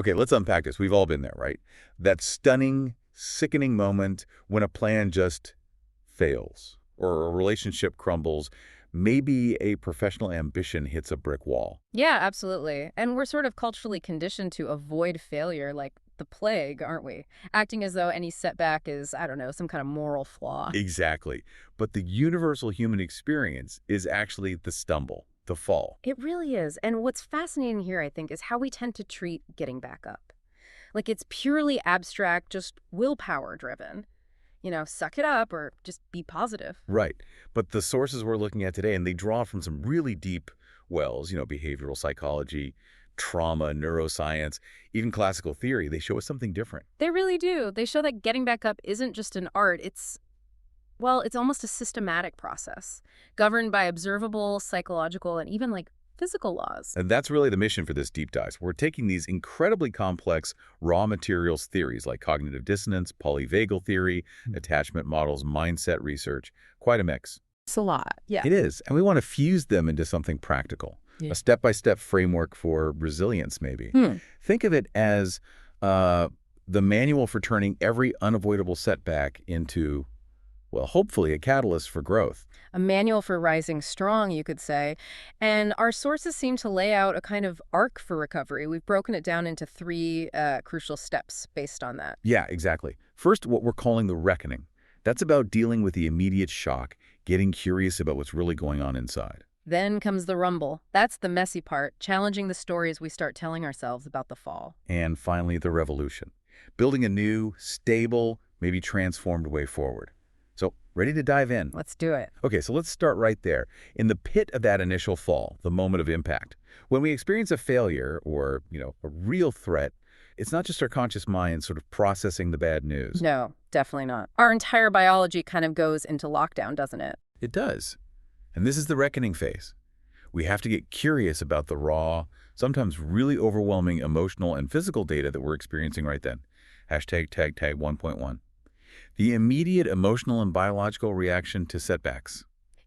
Okay, let's unpack this. We've all been there, right? That stunning, sickening moment when a plan just fails or a relationship crumbles. Maybe a professional ambition hits a brick wall. Yeah, absolutely. And we're sort of culturally conditioned to avoid failure like the plague, aren't we? Acting as though any setback is, I don't know, some kind of moral flaw. Exactly. But the universal human experience is actually the stumble, the fall. It really is. And what's fascinating here, I think, is how we tend to treat getting back up. Like it's purely abstract, just willpower driven. Suck it up or just be positive. Right. But the sources we're looking at today, and they draw from some really deep wells, behavioral psychology, trauma, neuroscience, even classical theory, they show us something different. They really do. They show that getting back up isn't just an art. It's almost a systematic process governed by observable, psychological, and even like physical laws. And that's really the mission for this deep dive. We're taking these incredibly complex raw materials theories like cognitive dissonance, polyvagal theory, attachment models, mindset research, quite a mix. It's a lot. Yeah. It is. And we want to fuse them into something practical, a step-by-step framework for resilience, maybe. Think of it as the manual for turning every unavoidable setback into, well, hopefully a catalyst for growth. A manual for rising strong, you could say. And our sources seem to lay out a kind of arc for recovery. We've broken it down into three crucial steps based on that. Yeah, exactly. First, what we're calling the reckoning. That's about dealing with the immediate shock, getting curious about what's really going on inside. Then comes the rumble. That's the messy part, challenging the stories we start telling ourselves about the fall. And finally, the revolution. Building a new, stable, maybe transformed way forward. So, ready to dive in? Let's do it. Okay, so let's start right there. In the pit of that initial fall, the moment of impact. When we experience a failure or, a real threat, it's not just our conscious mind sort of processing the bad news. No, definitely not. Our entire biology kind of goes into lockdown, doesn't it? It does. And this is the reckoning phase. We have to get curious about the raw, sometimes really overwhelming emotional and physical data that we're experiencing right then. Hashtag tag 1.1. The immediate emotional and biological reaction to setbacks.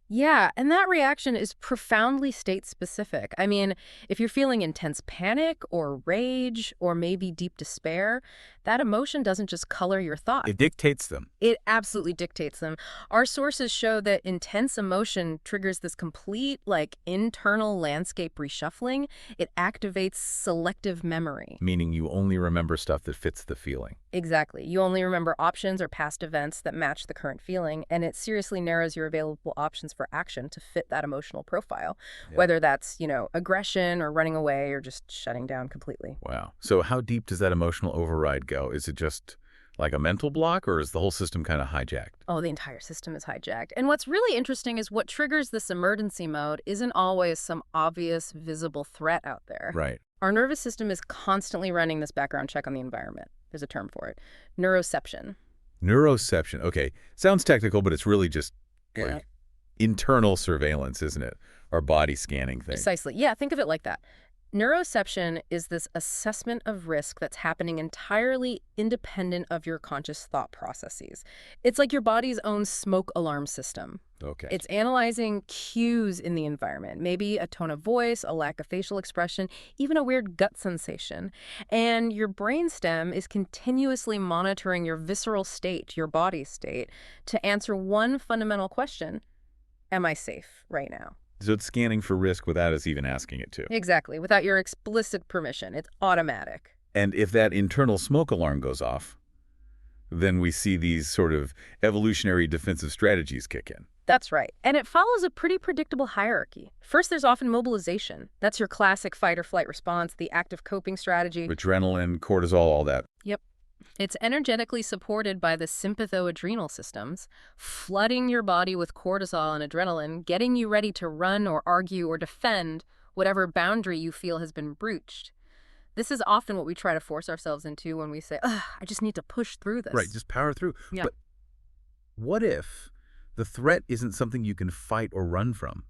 Yeah, and that reaction is profoundly state-specific. I mean, if you're feeling intense panic or rage or maybe deep despair, that emotion doesn't just color your thoughts. It dictates them. It absolutely dictates them. Our sources show that intense emotion triggers this complete, internal landscape reshuffling. It activates selective memory. Meaning you only remember stuff that fits the feeling. Exactly. You only remember options or past events that match the current feeling, and it seriously narrows your available options for action to fit that emotional profile, whether that's, aggression or running away or just shutting down completely. Wow. So how deep does that emotional override go? Is it just like a mental block, or is the whole system kind of hijacked? Oh, the entire system is hijacked. And what's really interesting is what triggers this emergency mode isn't always some obvious, visible threat out there. Right. Our nervous system is constantly running this background check on the environment. There's a term for it. Neuroception. Neuroception. Okay. Sounds technical, but it's really just internal surveillance, isn't it? Our body scanning thing. Precisely. Yeah, think of it like that. Neuroception is this assessment of risk that's happening entirely independent of your conscious thought processes. It's like your body's own smoke alarm system. Okay. It's analyzing cues in the environment, maybe a tone of voice, a lack of facial expression, even a weird gut sensation. And your brainstem is continuously monitoring your visceral state, your body state, to answer one fundamental question: am I safe right now? So it's scanning for risk without us even asking it to. Exactly. Without your explicit permission. It's automatic. And if that internal smoke alarm goes off, then we see these sort of evolutionary defensive strategies kick in. That's right. And it follows a pretty predictable hierarchy. First, there's often mobilization. That's your classic fight or flight response, the active coping strategy. Adrenaline, cortisol, all that. Yep. It's energetically supported by the sympathoadrenal systems, flooding your body with cortisol and adrenaline, getting you ready to run or argue or defend whatever boundary you feel has been breached. This is often what we try to force ourselves into when we say, I just need to push through this. Right, just power through. Yeah. But what if the threat isn't something you can fight or run from?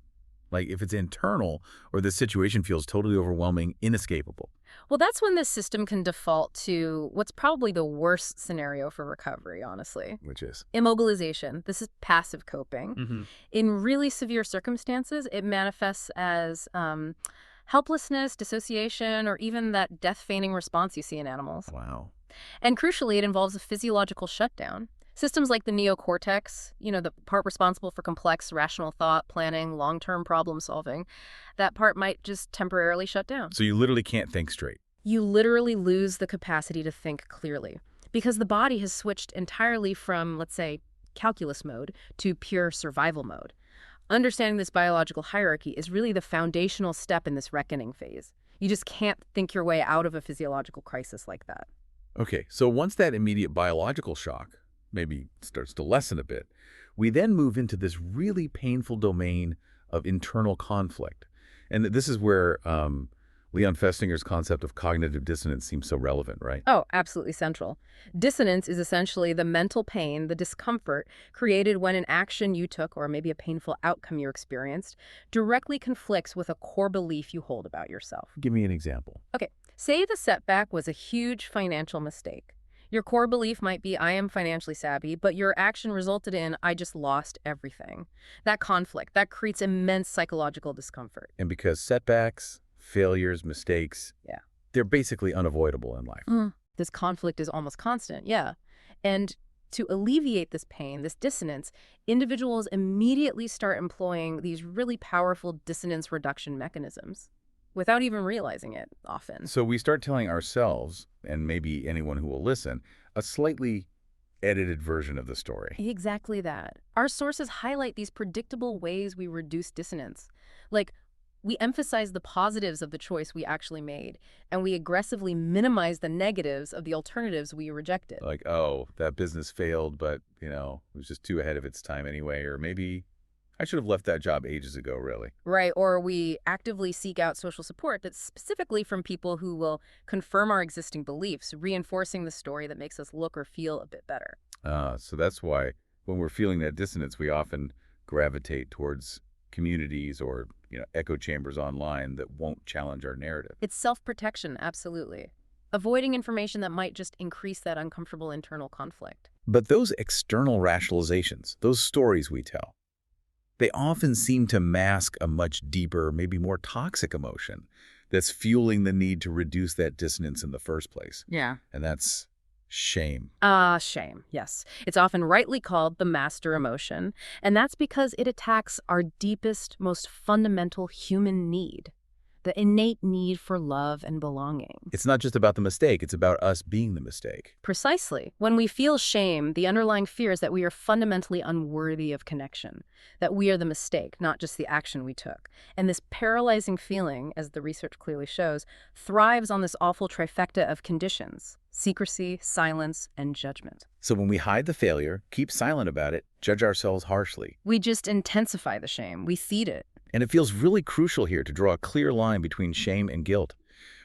Like if it's internal or the situation feels totally overwhelming, inescapable. Well, that's when the system can default to what's probably the worst scenario for recovery, honestly. Which is? Immobilization. This is passive coping. In really severe circumstances, it manifests as helplessness, dissociation, or even that death feigning response you see in animals. Wow. And crucially, it involves a physiological shutdown. Systems like the neocortex, the part responsible for complex rational thought, planning, long-term problem solving, that part might just temporarily shut down. So you literally can't think straight. You literally lose the capacity to think clearly because the body has switched entirely from, let's say, calculus mode to pure survival mode. Understanding this biological hierarchy is really the foundational step in this reckoning phase. You just can't think your way out of a physiological crisis like that. Okay, so once that immediate biological shock maybe starts to lessen a bit, we then move into this really painful domain of internal conflict. And this is where Leon Festinger's concept of cognitive dissonance seems so relevant, right? Oh, absolutely central. Dissonance is essentially the mental pain, the discomfort created when an action you took or maybe a painful outcome you experienced directly conflicts with a core belief you hold about yourself. Give me an example. Okay, say the setback was a huge financial mistake. Your core belief might be, I am financially savvy, but your action resulted in, I just lost everything. That conflict, that creates immense psychological discomfort. And because setbacks, failures, mistakes, Yeah. they're basically unavoidable in life. This conflict is almost constant, yeah. And to alleviate this pain, this dissonance, individuals immediately start employing these really powerful dissonance reduction mechanisms without even realizing it often. So we start telling ourselves, and maybe anyone who will listen, a slightly edited version of the story. Exactly that. Our sources highlight these predictable ways we reduce dissonance. Like, we emphasize the positives of the choice we actually made, and we aggressively minimize the negatives of the alternatives we rejected. Like, oh, that business failed, but, it was just too ahead of its time anyway. Or maybe I should have left that job ages ago, really. Right, or we actively seek out social support that's specifically from people who will confirm our existing beliefs, reinforcing the story that makes us look or feel a bit better. So that's why when we're feeling that dissonance, we often gravitate towards communities or, echo chambers online that won't challenge our narrative. It's self-protection, absolutely. Avoiding information that might just increase that uncomfortable internal conflict. But those external rationalizations, those stories we tell, they often seem to mask a much deeper, maybe more toxic emotion that's fueling the need to reduce that dissonance in the first place. Yeah. And that's shame. Shame, yes. It's often rightly called the master emotion, and that's because it attacks our deepest, most fundamental human need, the innate need for love and belonging. It's not just about the mistake, it's about us being the mistake. Precisely. When we feel shame, the underlying fear is that we are fundamentally unworthy of connection, that we are the mistake, not just the action we took. And this paralyzing feeling, as the research clearly shows, thrives on this awful trifecta of conditions: secrecy, silence, and judgment. So when we hide the failure, keep silent about it, judge ourselves harshly. We just intensify the shame. We feed it. And it feels really crucial here to draw a clear line between shame and guilt.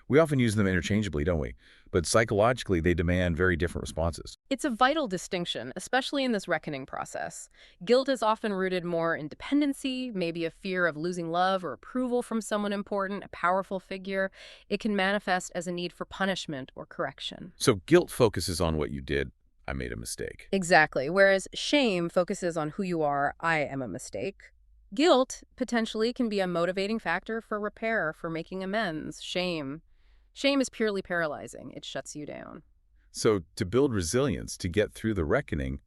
We often use them interchangeably, don't we? But psychologically, they demand very different responses. It's a vital distinction, especially in this reckoning process. Guilt is often rooted more in dependency, maybe a fear of losing love or approval from someone important, a powerful figure. It can manifest as a need for punishment or correction. So guilt focuses on what you did. I made a mistake. Exactly. Whereas shame focuses on who you are. I am a mistake. Guilt potentially can be a motivating factor for repair, for making amends. Shame is purely paralyzing. It shuts you down. So to build resilience, to get through the reckoning,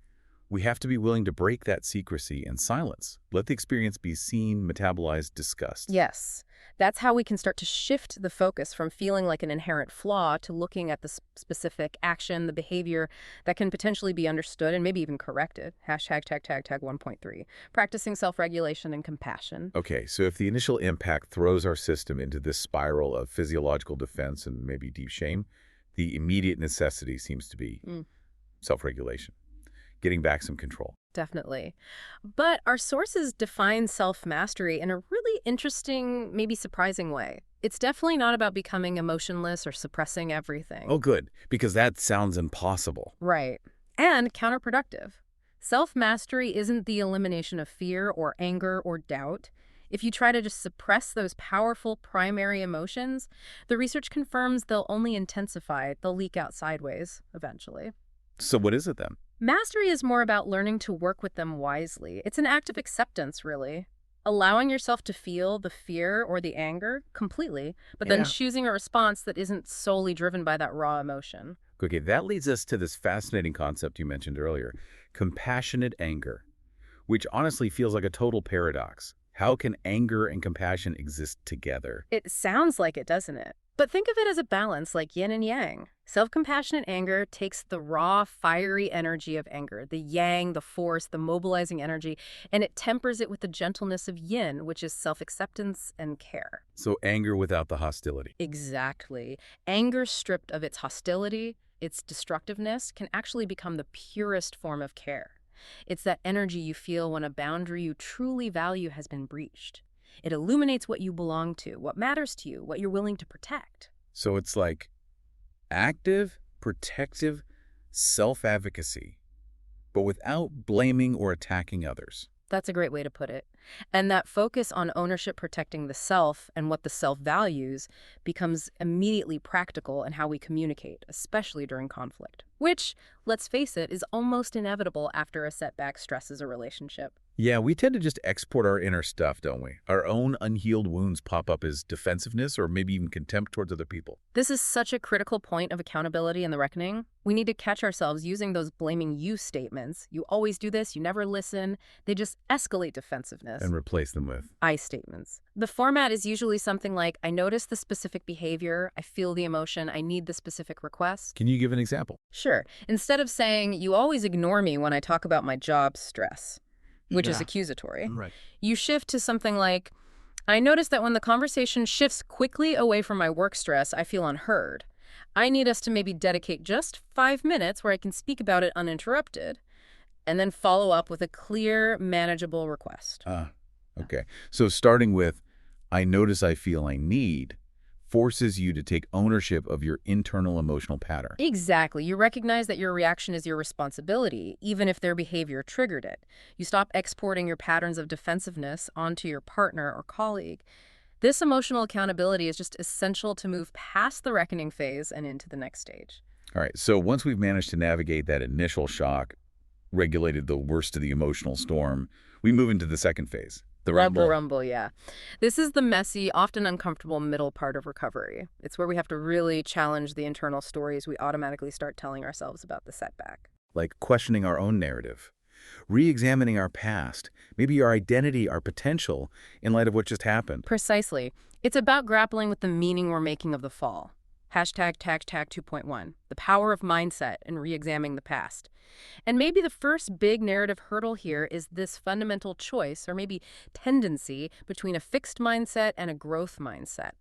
we have to be willing to break that secrecy and silence. Let the experience be seen, metabolized, discussed. Yes. That's how we can start to shift the focus from feeling like an inherent flaw to looking at the specific action, the behavior that can potentially be understood and maybe even corrected. Hashtag tag 1.3. Practicing self-regulation and compassion. Okay, so if the initial impact throws our system into this spiral of physiological defense and maybe deep shame, the immediate necessity seems to be self-regulation, getting back some control. Definitely. But our sources define self-mastery in a really interesting, maybe surprising way. It's definitely not about becoming emotionless or suppressing everything. Oh, good, because that sounds impossible. Right. And counterproductive. Self-mastery isn't the elimination of fear or anger or doubt. If you try to just suppress those powerful primary emotions, the research confirms they'll only intensify, they'll leak out sideways eventually. So what is it then? Mastery is more about learning to work with them wisely. It's an act of acceptance, really. allowing yourself to feel the fear or the anger completely, but then Yeah. choosing a response that isn't solely driven by that raw emotion. Okay, that leads us to this fascinating concept you mentioned earlier, compassionate anger, which honestly feels like a total paradox. How can anger and compassion exist together? It sounds like it, doesn't it? But think of it as a balance, like yin and yang. Self-compassionate anger takes the raw, fiery energy of anger, the yang, the force, the mobilizing energy, and it tempers it with the gentleness of yin, which is self-acceptance and care. So anger without the hostility. Exactly. Anger stripped of its hostility, its destructiveness, can actually become the purest form of care. It's that energy you feel when a boundary you truly value has been breached. It illuminates what you belong to, what matters to you, what you're willing to protect. So it's like active, protective self-advocacy, but without blaming or attacking others. That's a great way to put it. And that focus on ownership protecting the self and what the self values becomes immediately practical in how we communicate, especially during conflict. Which, let's face it, is almost inevitable after a setback stresses a relationship. Yeah, we tend to just export our inner stuff, don't we? Our own unhealed wounds pop up as defensiveness or maybe even contempt towards other people. This is such a critical point of accountability in the reckoning. We need to catch ourselves using those blaming you statements. You always do this, you never listen. They just escalate defensiveness. And replace them with. I statements. The format is usually something like, I notice the specific behavior, I feel the emotion, I need the specific request. Can you give an example? Sure. Instead of saying, you always ignore me when I talk about my job stress, which is accusatory, Right. you shift to something like, I notice that when the conversation shifts quickly away from my work stress, I feel unheard. I need us to maybe dedicate just 5 minutes where I can speak about it uninterrupted, and then follow up with a clear, manageable request. Okay. So starting with, I notice I feel I need, forces you to take ownership of your internal emotional pattern. Exactly. You recognize that your reaction is your responsibility, even if their behavior triggered it. You stop exporting your patterns of defensiveness onto your partner or colleague. This emotional accountability is just essential to move past the reckoning phase and into the next stage. All right. So once we've managed to navigate that initial shock, regulated the worst of the emotional storm, we move into the second phase, the rumble. Rumble, yeah. This is the messy, often uncomfortable middle part of recovery. It's where we have to really challenge the internal stories we automatically start telling ourselves about the setback. Like questioning our own narrative, re-examining our past, maybe our identity, our potential, in light of what just happened. Precisely. It's about grappling with the meaning we're making of the fall. Hashtag tag 2.1, the power of mindset and re-examining the past. And maybe the first big narrative hurdle here is this fundamental choice, or maybe tendency, between a fixed mindset and a growth mindset.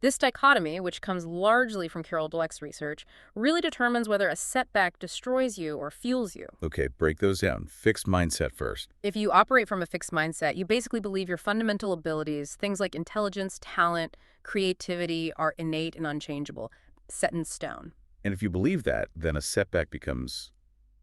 This dichotomy, which comes largely from Carol Dweck's research, really determines whether a setback destroys you or fuels you. Okay, break those down. Fixed mindset first. If you operate from a fixed mindset, you basically believe your fundamental abilities, things like intelligence, talent, creativity, are innate and unchangeable, set in stone. And if you believe that, then a setback becomes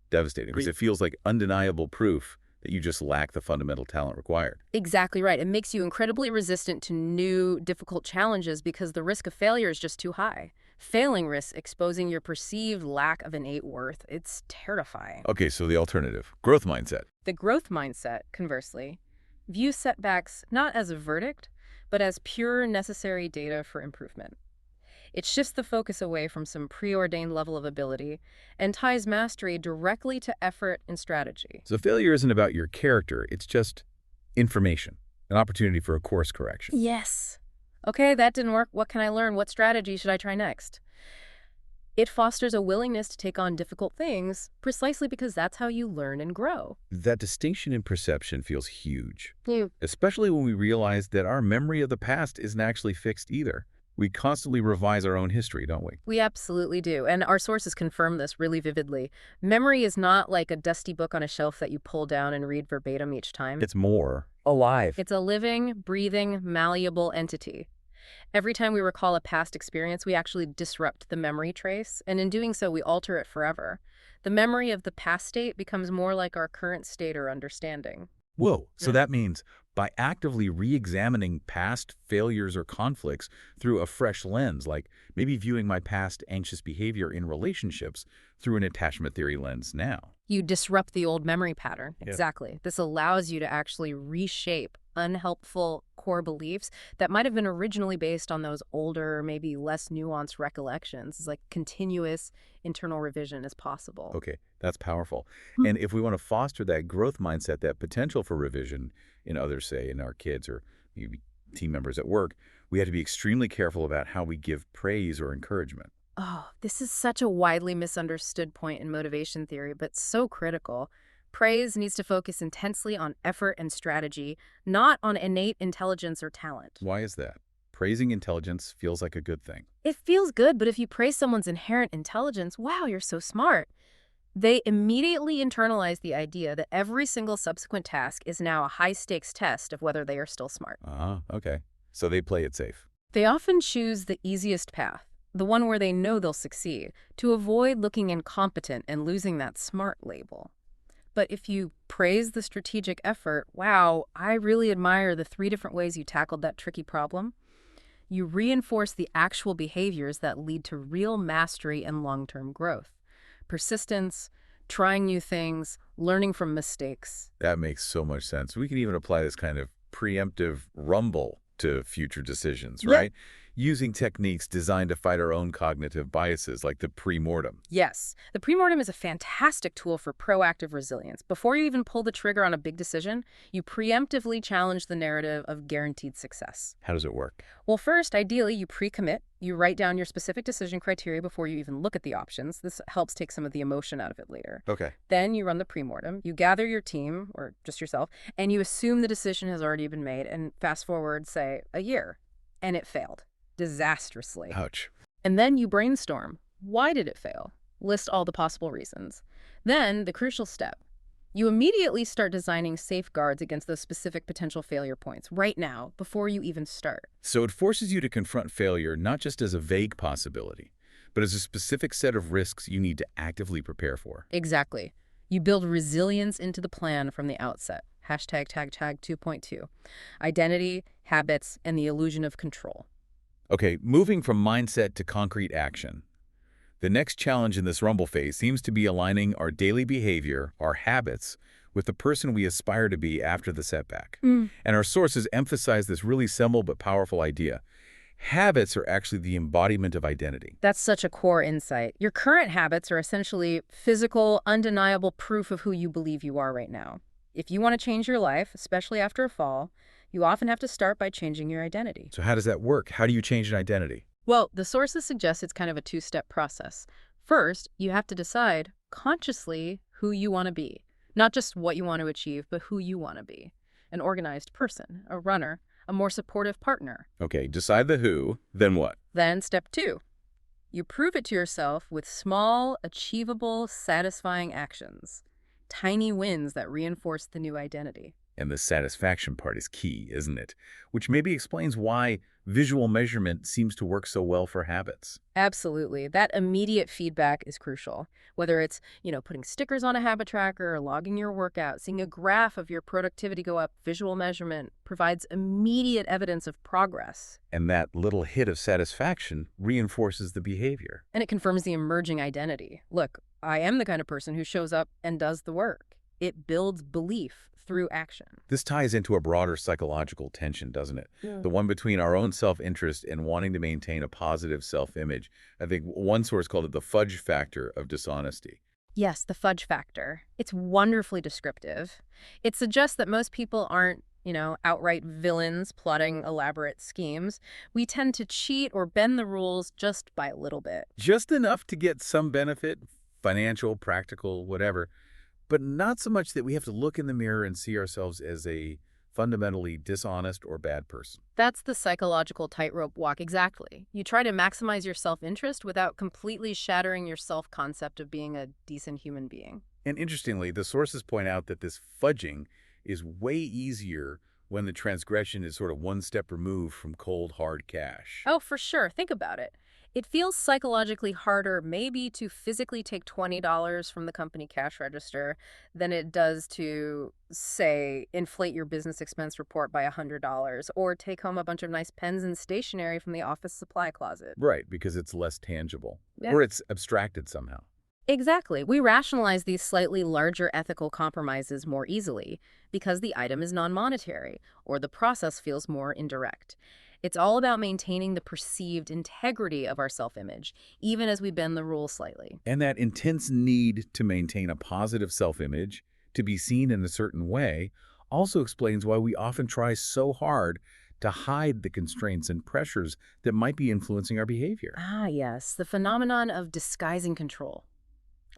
devastating because it feels like undeniable proof that you just lack the fundamental talent required. Exactly right. It makes you incredibly resistant to new, difficult challenges because the risk of failure is just too high. Failing risks exposing your perceived lack of innate worth. It's terrifying. Okay, so the alternative, growth mindset. The growth mindset, conversely, views setbacks not as a verdict, but as pure necessary data for improvement. It shifts the focus away from some preordained level of ability and ties mastery directly to effort and strategy. So failure isn't about your character, it's just information, an opportunity for a course correction. Yes. Okay, that didn't work. What can I learn? What strategy should I try next? It fosters a willingness to take on difficult things precisely because that's how you learn and grow. That distinction in perception feels huge, You especially when we realize that our memory of the past isn't actually fixed either. We constantly revise our own history, don't we? We absolutely do. And our sources confirm this really vividly. Memory is not like a dusty book on a shelf that you pull down and read verbatim each time. It's more alive. It's a living, breathing, malleable entity. Every time we recall a past experience, we actually disrupt the memory trace, and in doing so, we alter it forever. The memory of the past state becomes more like our current state or understanding. Whoa. So Yeah. that means by actively re-examining past failures or conflicts through a fresh lens, like maybe viewing my past anxious behavior in relationships through an attachment theory lens now. You disrupt the old memory pattern. Yeah. Exactly. This allows you to actually reshape unhelpful core beliefs that might have been originally based on those older, maybe less nuanced recollections. It's like continuous internal revision is possible. Okay, that's powerful. Hmm. And if we want to foster that growth mindset, that potential for revision in others, say in our kids or maybe team members at work, we have to be extremely careful about how we give praise or encouragement. Oh, this is such a widely misunderstood point in motivation theory, but so critical. Praise needs to focus intensely on effort and strategy, not on innate intelligence or talent. Why is that? Praising intelligence feels like a good thing. It feels good, but if you praise someone's inherent intelligence, wow, you're so smart, they immediately internalize the idea that every single subsequent task is now a high-stakes test of whether they are still smart. Okay. So they play it safe. They often choose the easiest path, the one where they know they'll succeed, to avoid looking incompetent and losing that smart label. But if you praise the strategic effort, wow, I really admire the 3 different ways you tackled that tricky problem, you reinforce the actual behaviors that lead to real mastery and long-term growth. Persistence, trying new things, learning from mistakes. That makes so much sense. We can even apply this kind of preemptive rumble to future decisions, Yeah. right? Using techniques designed to fight our own cognitive biases, like the pre-mortem. Yes, the premortem is a fantastic tool for proactive resilience. Before you even pull the trigger on a big decision, you preemptively challenge the narrative of guaranteed success. How does it work? Well, first, ideally, you pre-commit. You write down your specific decision criteria before you even look at the options. This helps take some of the emotion out of it later. Okay. Then you run the premortem. You gather your team, or just yourself, and you assume the decision has already been made, and fast forward, say, a year, and it failed. Disastrously. Ouch. And then you brainstorm. Why did it fail? List all the possible reasons. Then, the crucial step. You immediately start designing safeguards against those specific potential failure points right now, before you even start. So it forces you to confront failure not just as a vague possibility, but as a specific set of risks you need to actively prepare for. Exactly. You build resilience into the plan from the outset. Hashtag tag 2.2. Identity, habits, and the illusion of control. Okay, moving from mindset to concrete action. The next challenge in this rumble phase seems to be aligning our daily behavior, our habits, with the person we aspire to be after the setback. And our sources emphasize this really simple but powerful idea. Habits are actually the embodiment of identity. That's such a core insight. Your current habits are essentially physical, undeniable proof of who you believe you are right now. If you want to change your life, especially after a fall, you often have to start by changing your identity. So how does that work? How do you change an identity? Well, the sources suggest it's kind of a 2-step process. First, you have to decide consciously who you want to be. Not just what you want to achieve, but who you want to be. An organized person, a runner, a more supportive partner. Okay, decide the who, then what? Then step 2. You prove it to yourself with small, achievable, satisfying actions. Tiny wins that reinforce the new identity. And the satisfaction part is key, isn't it? Which maybe explains why visual measurement seems to work so well for habits. Absolutely. That immediate feedback is crucial. Whether it's, putting stickers on a habit tracker or logging your workout, seeing a graph of your productivity go up, visual measurement provides immediate evidence of progress. And that little hit of satisfaction reinforces the behavior. And it confirms the emerging identity. Look, I am the kind of person who shows up and does the work. It builds belief through action. This ties into a broader psychological tension, doesn't it? Yeah. The one between our own self-interest and wanting to maintain a positive self-image. I think one source called it the fudge factor of dishonesty. Yes, the fudge factor. It's wonderfully descriptive. It suggests that most people aren't, outright villains plotting elaborate schemes. We tend to cheat or bend the rules just by a little bit. Just enough to get some benefit, financial, practical, whatever, but not so much that we have to look in the mirror and see ourselves as a fundamentally dishonest or bad person. That's the psychological tightrope walk, exactly. You try to maximize your self-interest without completely shattering your self-concept of being a decent human being. And interestingly, the sources point out that this fudging is way easier when the transgression is sort of one step removed from cold, hard cash. Oh, for sure. Think about it. It feels psychologically harder maybe to physically take $20 from the company cash register than it does to, say, inflate your business expense report by $100 or take home a bunch of nice pens and stationery from the office supply closet. Right, because it's less tangible. Yeah. Or it's abstracted somehow. Exactly. We rationalize these slightly larger ethical compromises more easily because the item is non-monetary or the process feels more indirect. It's all about maintaining the perceived integrity of our self-image, even as we bend the rules slightly. And that intense need to maintain a positive self-image, to be seen in a certain way, also explains why we often try so hard to hide the constraints and pressures that might be influencing our behavior. Ah, yes, the phenomenon of disguising control.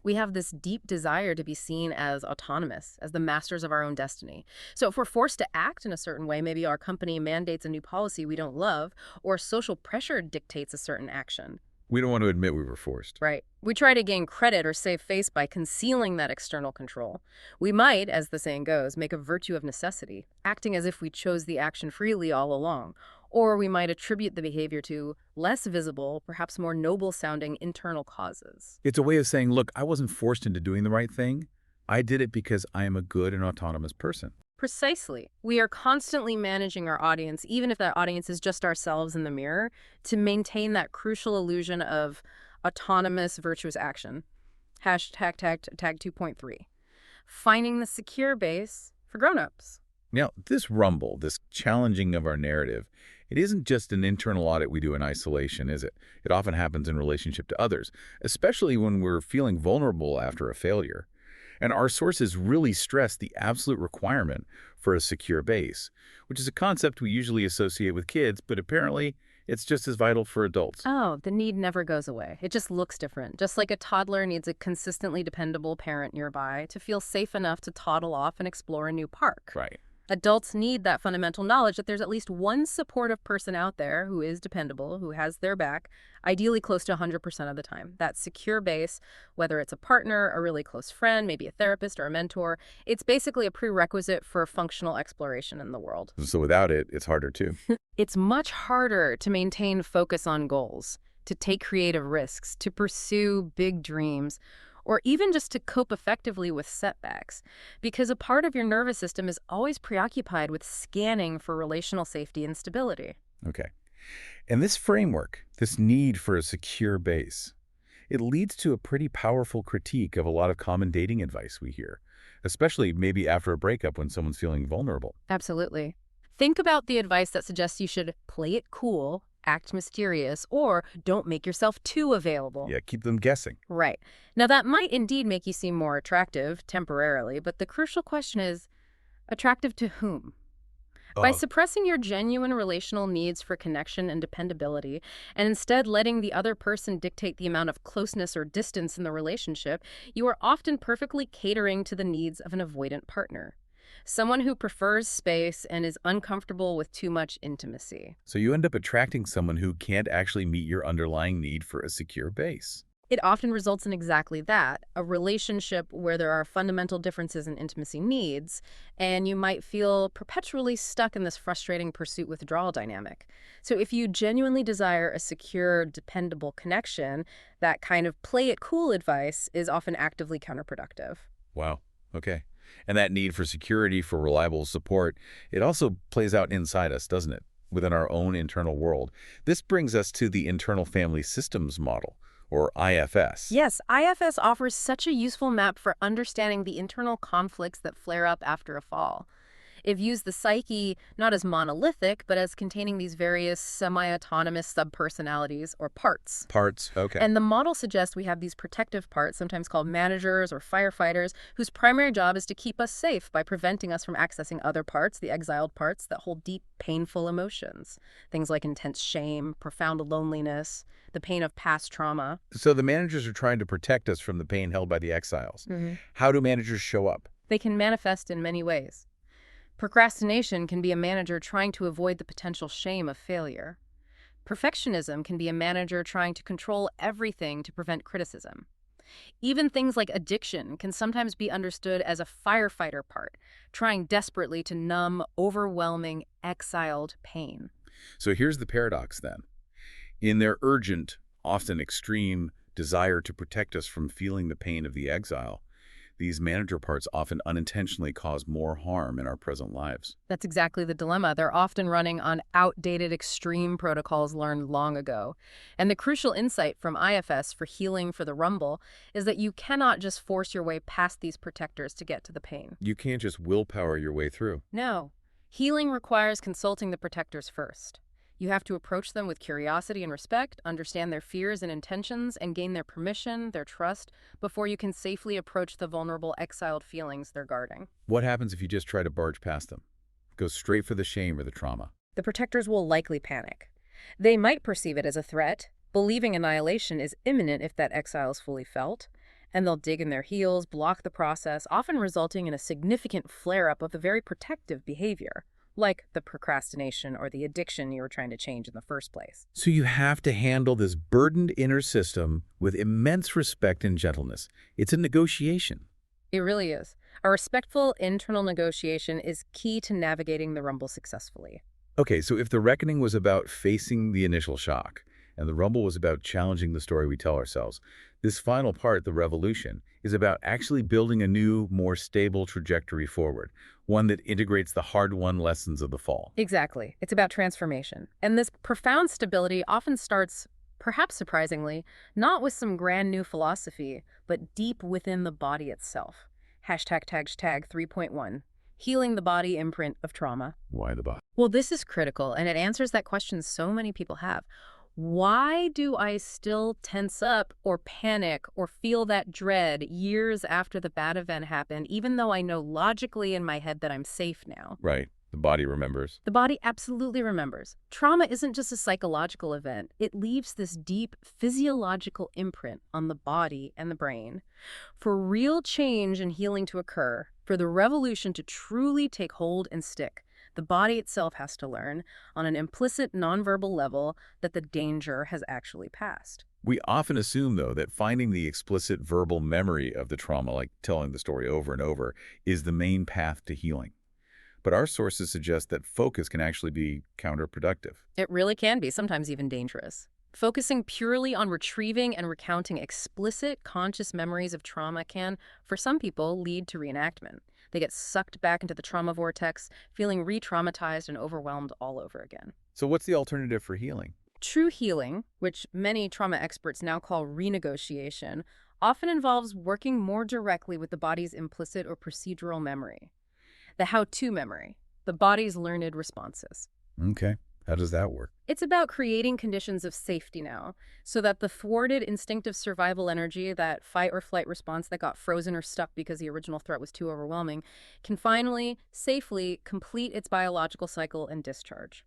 We have this deep desire to be seen as autonomous, as the masters of our own destiny. So if we're forced to act in a certain way, maybe our company mandates a new policy we don't love, or social pressure dictates a certain action. We don't want to admit we were forced. Right. We try to gain credit or save face by concealing that external control. We might, as the saying goes, make a virtue of necessity, acting as if we chose the action freely all along. Or we might attribute the behavior to less visible, perhaps more noble-sounding internal causes. It's a way of saying, look, I wasn't forced into doing the right thing. I did it because I am a good and autonomous person. Precisely. We are constantly managing our audience, even if that audience is just ourselves in the mirror, to maintain that crucial illusion of autonomous virtuous action. Hashtag 2.3. Finding the secure base for grown-ups. Now, this rumble, this challenging of our narrative, it isn't just an internal audit we do in isolation, is it? It often happens in relationship to others, especially when we're feeling vulnerable after a failure. And our sources really stress the absolute requirement for a secure base, which is a concept we usually associate with kids, but apparently it's just as vital for adults. Oh, the need never goes away. It just looks different. Just like a toddler needs a consistently dependable parent nearby to feel safe enough to toddle off and explore a new park. Right. Adults need that fundamental knowledge that there's at least one supportive person out there who is dependable, who has their back, ideally close to 100% of the time. That secure base, whether it's a partner, a really close friend, maybe a therapist or a mentor, it's basically a prerequisite for functional exploration in the world. So without it, it's harder too. It's much harder to maintain focus on goals, to take creative risks, to pursue big dreams, or even just to cope effectively with setbacks, because a part of your nervous system is always preoccupied with scanning for relational safety and stability. Okay. And this framework, this need for a secure base, it leads to a pretty powerful critique of a lot of common dating advice we hear, especially maybe after a breakup when someone's feeling vulnerable. Absolutely. Think about the advice that suggests you should play it cool, act mysterious, or don't make yourself too available. Yeah, keep them guessing. Right. Now, that might indeed make you seem more attractive temporarily, but the crucial question is, attractive to whom? By suppressing your genuine relational needs for connection and dependability, and instead letting the other person dictate the amount of closeness or distance in the relationship, you are often perfectly catering to the needs of an avoidant partner. Someone who prefers space and is uncomfortable with too much intimacy. So you end up attracting someone who can't actually meet your underlying need for a secure base. It often results in exactly that, a relationship where there are fundamental differences in intimacy needs, and you might feel perpetually stuck in this frustrating pursuit-withdrawal dynamic. So if you genuinely desire a secure, dependable connection, that kind of play-it-cool advice is often actively counterproductive. Wow. Okay. And that need for security, for reliable support, it also plays out inside us, doesn't it? Within our own internal world. This brings us to the internal family systems model, or IFS. Yes, IFS offers such a useful map for understanding the internal conflicts that flare up after a fall. It views the psyche not as monolithic, but as containing these various semi-autonomous subpersonalities or parts. Parts, okay. And the model suggests we have these protective parts, sometimes called managers or firefighters, whose primary job is to keep us safe by preventing us from accessing other parts, the exiled parts, that hold deep, painful emotions. Things like intense shame, profound loneliness, the pain of past trauma. So the managers are trying to protect us from the pain held by the exiles. Mm-hmm. How do managers show up? They can manifest in many ways. Procrastination can be a manager trying to avoid the potential shame of failure. Perfectionism can be a manager trying to control everything to prevent criticism. Even things like addiction can sometimes be understood as a firefighter part, trying desperately to numb overwhelming, exiled pain. So here's the paradox then. In their urgent, often extreme, desire to protect us from feeling the pain of the exile, these manager parts often unintentionally cause more harm in our present lives. That's exactly the dilemma. They're often running on outdated extreme protocols learned long ago. And the crucial insight from IFS for healing for the rumble is that you cannot just force your way past these protectors to get to the pain. You can't just willpower your way through. No. Healing requires consulting the protectors first. You have to approach them with curiosity and respect, understand their fears and intentions, and gain their permission, their trust, before you can safely approach the vulnerable, exiled feelings they're guarding. What happens if you just try to barge past them? Go straight for the shame or the trauma. The protectors will likely panic. They might perceive it as a threat, believing annihilation is imminent if that exile is fully felt, and they'll dig in their heels, block the process, often resulting in a significant flare-up of the very protective behavior, like the procrastination or the addiction you were trying to change in the first place. So you have to handle this burdened inner system with immense respect and gentleness. It's a negotiation. It really is. A respectful internal negotiation is key to navigating the rumble successfully. Okay, so if the reckoning was about facing the initial shock, and the rumble was about challenging the story we tell ourselves, this final part, the revolution, is about actually building a new, more stable trajectory forward, one that integrates the hard-won lessons of the fall. Exactly. It's about transformation. And this profound stability often starts, perhaps surprisingly, not with some grand new philosophy, but deep within the body itself. Hashtag 3.1. Healing the body imprint of trauma. Why the body? Well, this is critical, and it answers that question so many people have. Why do I still tense up or panic or feel that dread years after the bad event happened, even though I know logically in my head that I'm safe now? Right. The body remembers. The body absolutely remembers. Trauma isn't just a psychological event. It leaves this deep physiological imprint on the body and the brain. For real change and healing to occur, for the revolution to truly take hold and stick, the body itself has to learn, on an implicit nonverbal level, that the danger has actually passed. We often assume, though, that finding the explicit verbal memory of the trauma, like telling the story over and over, is the main path to healing. But our sources suggest that focus can actually be counterproductive. It really can be, sometimes even dangerous. Focusing purely on retrieving and recounting explicit, conscious memories of trauma can, for some people, lead to reenactment. They get sucked back into the trauma vortex, feeling re-traumatized and overwhelmed all over again. So what's the alternative for healing? True healing, which many trauma experts now call renegotiation, often involves working more directly with the body's implicit or procedural memory. The how-to memory, the body's learned responses. Okay. How does that work? It's about creating conditions of safety now, so that the thwarted instinctive survival energy, that fight or flight response that got frozen or stuck because the original threat was too overwhelming, can finally, safely complete its biological cycle and discharge.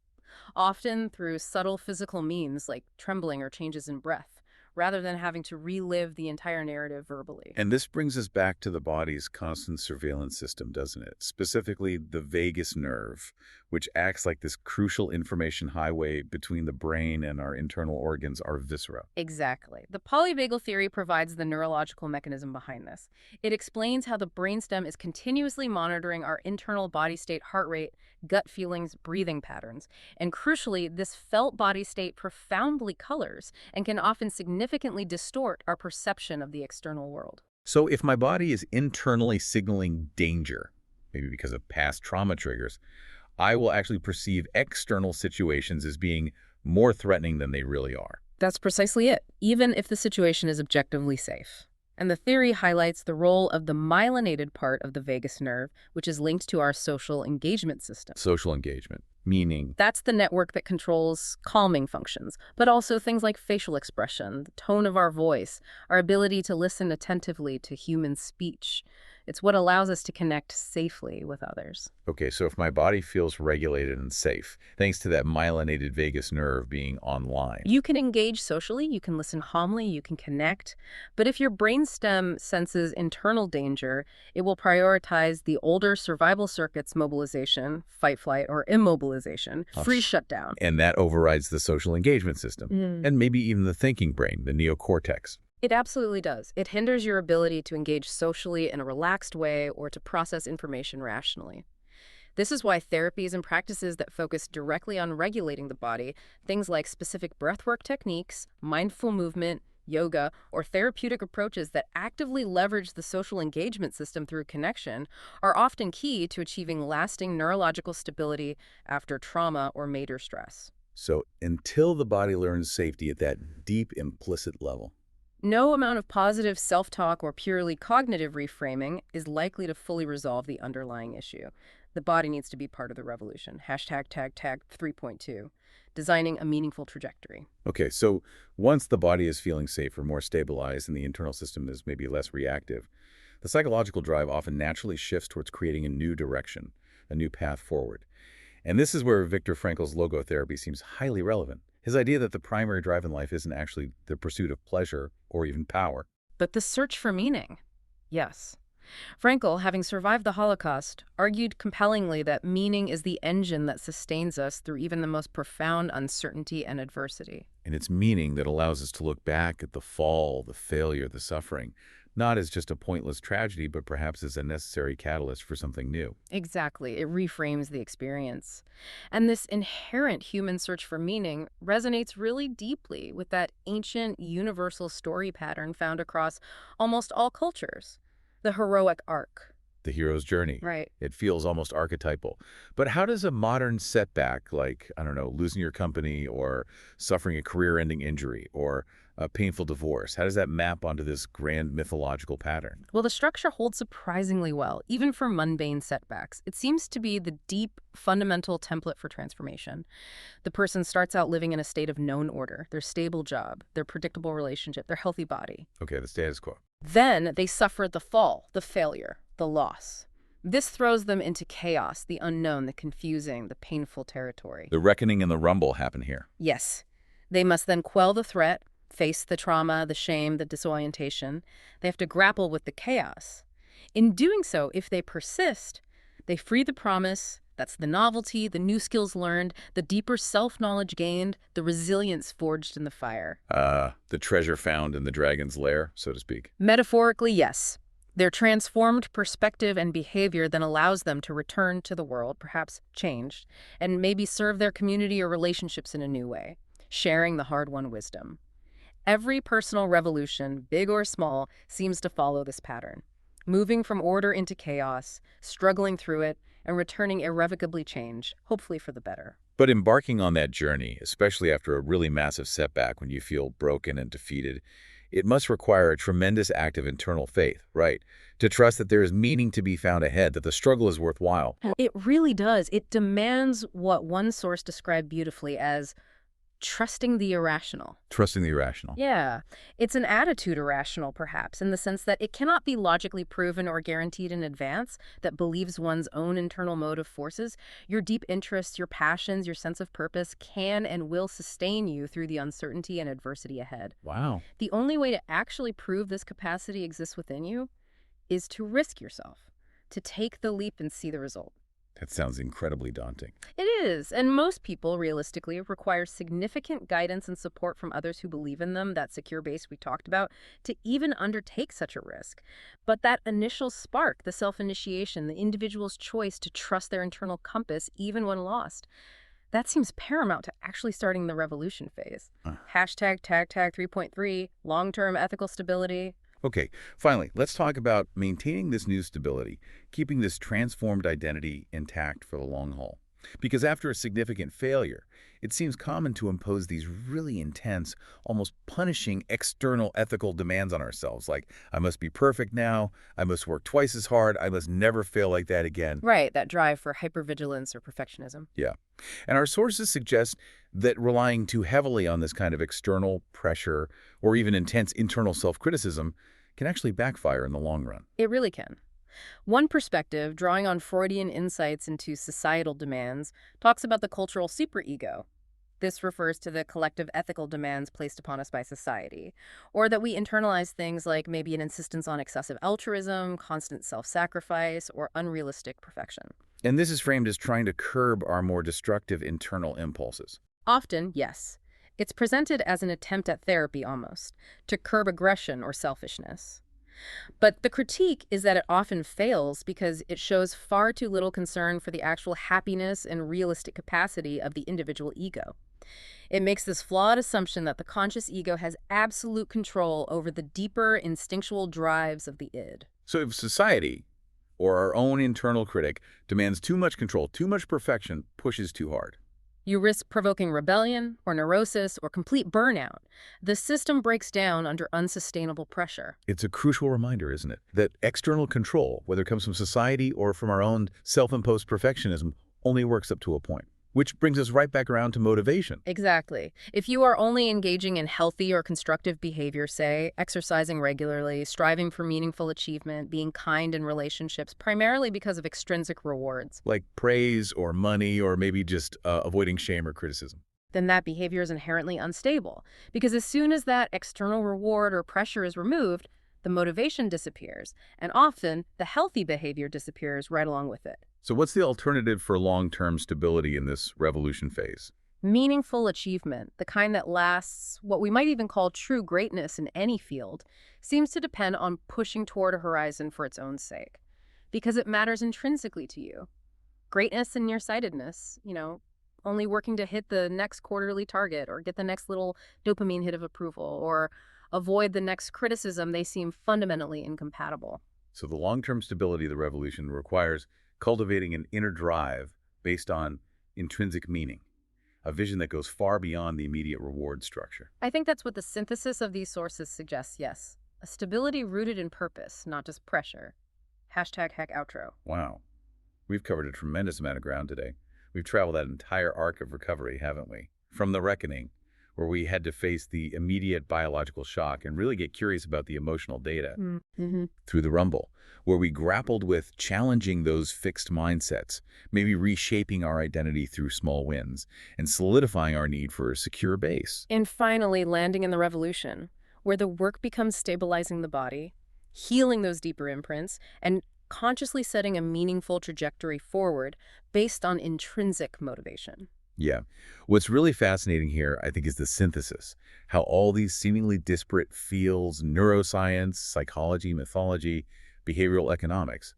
Often through subtle physical means like trembling or changes in breath, rather than having to relive the entire narrative verbally. And this brings us back to the body's constant surveillance system, doesn't it? Specifically, the vagus nerve, which acts like this crucial information highway between the brain and our internal organs, our viscera. Exactly. The polyvagal theory provides the neurological mechanism behind this. It explains how the brainstem is continuously monitoring our internal body state, heart rate, gut feelings, breathing patterns. And crucially, this felt body state profoundly colors and can often significantly distort our perception of the external world. So if my body is internally signaling danger, maybe because of past trauma triggers, I will actually perceive external situations as being more threatening than they really are. That's precisely it, even if the situation is objectively safe. And the theory highlights the role of the myelinated part of the vagus nerve, which is linked to our social engagement system. Social engagement, meaning? That's the network that controls calming functions, but also things like facial expression, the tone of our voice, our ability to listen attentively to human speech. It's what allows us to connect safely with others. Okay, so if my body feels regulated and safe, thanks to that myelinated vagus nerve being online. You can engage socially, you can listen calmly, you can connect. But if your brainstem senses internal danger, it will prioritize the older survival circuits mobilization, fight, flight, or immobilization, freeze, shutdown. And that overrides the social engagement system, and maybe even the thinking brain, the neocortex. It absolutely does. It hinders your ability to engage socially in a relaxed way or to process information rationally. This is why therapies and practices that focus directly on regulating the body, things like specific breathwork techniques, mindful movement, yoga, or therapeutic approaches that actively leverage the social engagement system through connection are often key to achieving lasting neurological stability after trauma or major stress. So until the body learns safety at that deep implicit level. No amount of positive self-talk or purely cognitive reframing is likely to fully resolve the underlying issue. The body needs to be part of the revolution. Hashtag tag tag 3.2. Designing a meaningful trajectory. Okay, so once the body is feeling safer, more stabilized, and the internal system is maybe less reactive, the psychological drive often naturally shifts towards creating a new direction, a new path forward. And this is where Viktor Frankl's logotherapy seems highly relevant. His idea that the primary drive in life isn't actually the pursuit of pleasure or even power. But the search for meaning? Yes. Frankl, having survived the Holocaust, argued compellingly that meaning is the engine that sustains us through even the most profound uncertainty and adversity. And it's meaning that allows us to look back at the fall, the failure, the suffering, not as just a pointless tragedy, but perhaps as a necessary catalyst for something new. Exactly. It reframes the experience. And this inherent human search for meaning resonates really deeply with that ancient universal story pattern found across almost all cultures, the heroic arc. The hero's journey. Right. It feels almost archetypal. But how does a modern setback, like, I don't know, losing your company or suffering a career-ending injury or a painful divorce, how does that map onto this grand mythological pattern? Well, the structure holds surprisingly well, even for mundane setbacks. It seems to be the deep, fundamental template for transformation. The person starts out living in a state of known order, their stable job, their predictable relationship, their healthy body. Okay, the status quo. Then they suffer the fall, the failure, the loss. This throws them into chaos, the unknown, the confusing, the painful territory. The reckoning and the rumble happen here. Yes. They must then quell the threat, face the trauma, the shame, the disorientation. They have to grapple with the chaos. In doing so, if they persist, they free the promise. That's the novelty, the new skills learned, the deeper self-knowledge gained, the resilience forged in the fire. The treasure found in the dragon's lair, so to speak. Metaphorically, yes. Their transformed perspective and behavior then allows them to return to the world, perhaps changed, and maybe serve their community or relationships in a new way, sharing the hard-won wisdom. Every personal revolution, big or small, seems to follow this pattern, moving from order into chaos, struggling through it, and returning irrevocably changed, hopefully for the better. But embarking on that journey, especially after a really massive setback when you feel broken and defeated, it must require a tremendous act of internal faith, right? To trust that there is meaning to be found ahead, that the struggle is worthwhile. It really does. It demands what one source described beautifully as trusting the irrational. Trusting the irrational. Yeah, it's an attitude irrational, perhaps, in the sense that it cannot be logically proven or guaranteed in advance, that believes one's own internal motive forces. Your deep interests, your passions, your sense of purpose can and will sustain you through the uncertainty and adversity ahead. Wow. The only way to actually prove this capacity exists within you is to risk yourself, to take the leap and see the result. That sounds incredibly daunting. It is, and most people, realistically, require significant guidance and support from others who believe in them, that secure base we talked about, to even undertake such a risk. But that initial spark, the self-initiation, the individual's choice to trust their internal compass, even when lost, that seems paramount to actually starting the revolution phase. Hashtag tag 3.3, long-term ethical stability. Okay, finally, let's talk about maintaining this new stability, keeping this transformed identity intact for the long haul. Because after a significant failure, it seems common to impose these really intense, almost punishing external ethical demands on ourselves, like, I must be perfect now, I must work twice as hard, I must never fail like that again. Right, that drive for hypervigilance or perfectionism. Yeah. And our sources suggest that relying too heavily on this kind of external pressure or even intense internal self-criticism can actually backfire in the long run. It really can. One perspective, drawing on Freudian insights into societal demands, talks about the cultural superego. This refers to the collective ethical demands placed upon us by society, or that we internalize things like maybe an insistence on excessive altruism, constant self-sacrifice, or unrealistic perfection. And this is framed as trying to curb our more destructive internal impulses. Often, yes. It's presented as an attempt at therapy almost, to curb aggression or selfishness. But the critique is that it often fails because it shows far too little concern for the actual happiness and realistic capacity of the individual ego. It makes this flawed assumption that the conscious ego has absolute control over the deeper instinctual drives of the id. So if society, or our own internal critic, demands too much control, too much perfection, pushes too hard. You risk provoking rebellion or neurosis or complete burnout. The system breaks down under unsustainable pressure. It's a crucial reminder, isn't it, that external control, whether it comes from society or from our own self-imposed perfectionism, only works up to a point. Which brings us right back around to motivation. Exactly. If you are only engaging in healthy or constructive behavior, say, exercising regularly, striving for meaningful achievement, being kind in relationships, primarily because of extrinsic rewards, Like praise or money or maybe just avoiding shame or criticism. then that behavior is inherently unstable. Because as soon as that external reward or pressure is removed, the motivation disappears, and often the healthy behavior disappears right along with it. So what's the alternative for long-term stability in this revolution phase? Meaningful achievement, the kind that lasts, what we might even call true greatness in any field, seems to depend on pushing toward a horizon for its own sake, because it matters intrinsically to you. Greatness and nearsightedness, only working to hit the next quarterly target or get the next little dopamine hit of approval or avoid the next criticism, they seem fundamentally incompatible. So the long-term stability of the revolution requires cultivating an inner drive based on intrinsic meaning, a vision that goes far beyond the immediate reward structure. I think that's what the synthesis of these sources suggests, yes. A stability rooted in purpose, not just pressure. Hashtag heck outro. Wow. We've covered a tremendous amount of ground today. We've traveled that entire arc of recovery, haven't we? From the reckoning, where we had to face the immediate biological shock and really get curious about the emotional data, through the rumble, where we grappled with challenging those fixed mindsets, maybe reshaping our identity through small wins, and solidifying our need for a secure base. And finally, landing in the revolution, where the work becomes stabilizing the body, healing those deeper imprints, and consciously setting a meaningful trajectory forward based on intrinsic motivation. Yeah. What's really fascinating here, I think, is the synthesis, how all these seemingly disparate fields, neuroscience, psychology, mythology, behavioral economics,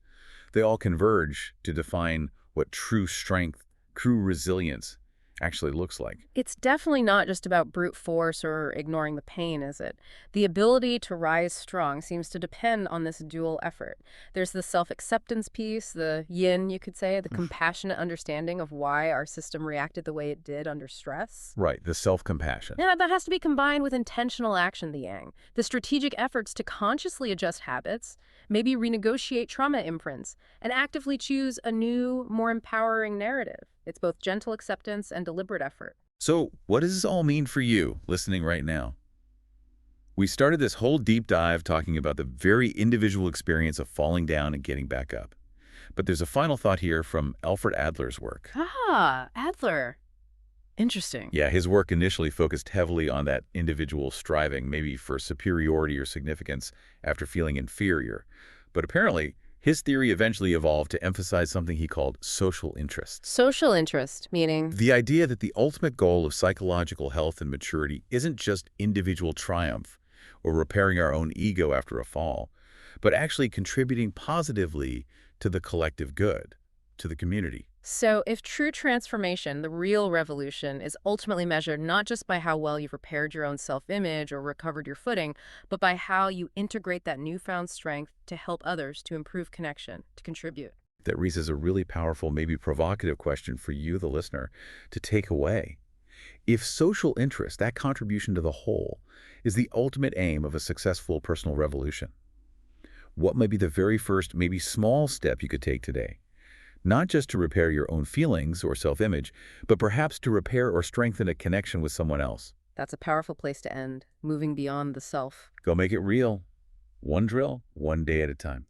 they all converge to define what true strength, true resilience actually looks like. It's definitely not just about brute force or ignoring the pain, is it? The ability to rise strong seems to depend on this dual effort. There's the self-acceptance piece, the yin, you could say, the compassionate understanding of why our system reacted the way it did under stress. Right, the self-compassion. Yeah, that has to be combined with intentional action, the yang. The strategic efforts to consciously adjust habits, maybe renegotiate trauma imprints, and actively choose a new, more empowering narrative. It's both gentle acceptance and deliberate effort. So what does this all mean for you, listening right now? We started this whole deep dive talking about the very individual experience of falling down and getting back up. But there's a final thought here from Alfred Adler's work. Ah, Adler. Interesting. Yeah, his work initially focused heavily on that individual striving, maybe for superiority or significance after feeling inferior. But apparently, his theory eventually evolved to emphasize something he called social interest. Social interest, meaning? The idea that the ultimate goal of psychological health and maturity isn't just individual triumph or repairing our own ego after a fall, but actually contributing positively to the collective good, to the community. So if true transformation, the real revolution, is ultimately measured not just by how well you've repaired your own self-image or recovered your footing, but by how you integrate that newfound strength to help others, to improve connection, to contribute. That raises a really powerful, maybe provocative question for you, the listener, to take away. If social interest, that contribution to the whole, is the ultimate aim of a successful personal revolution, what might be the very first, maybe small step you could take today? Not just to repair your own feelings or self-image, but perhaps to repair or strengthen a connection with someone else. That's a powerful place to end, moving beyond the self. Go make it real. One drill, one day at a time.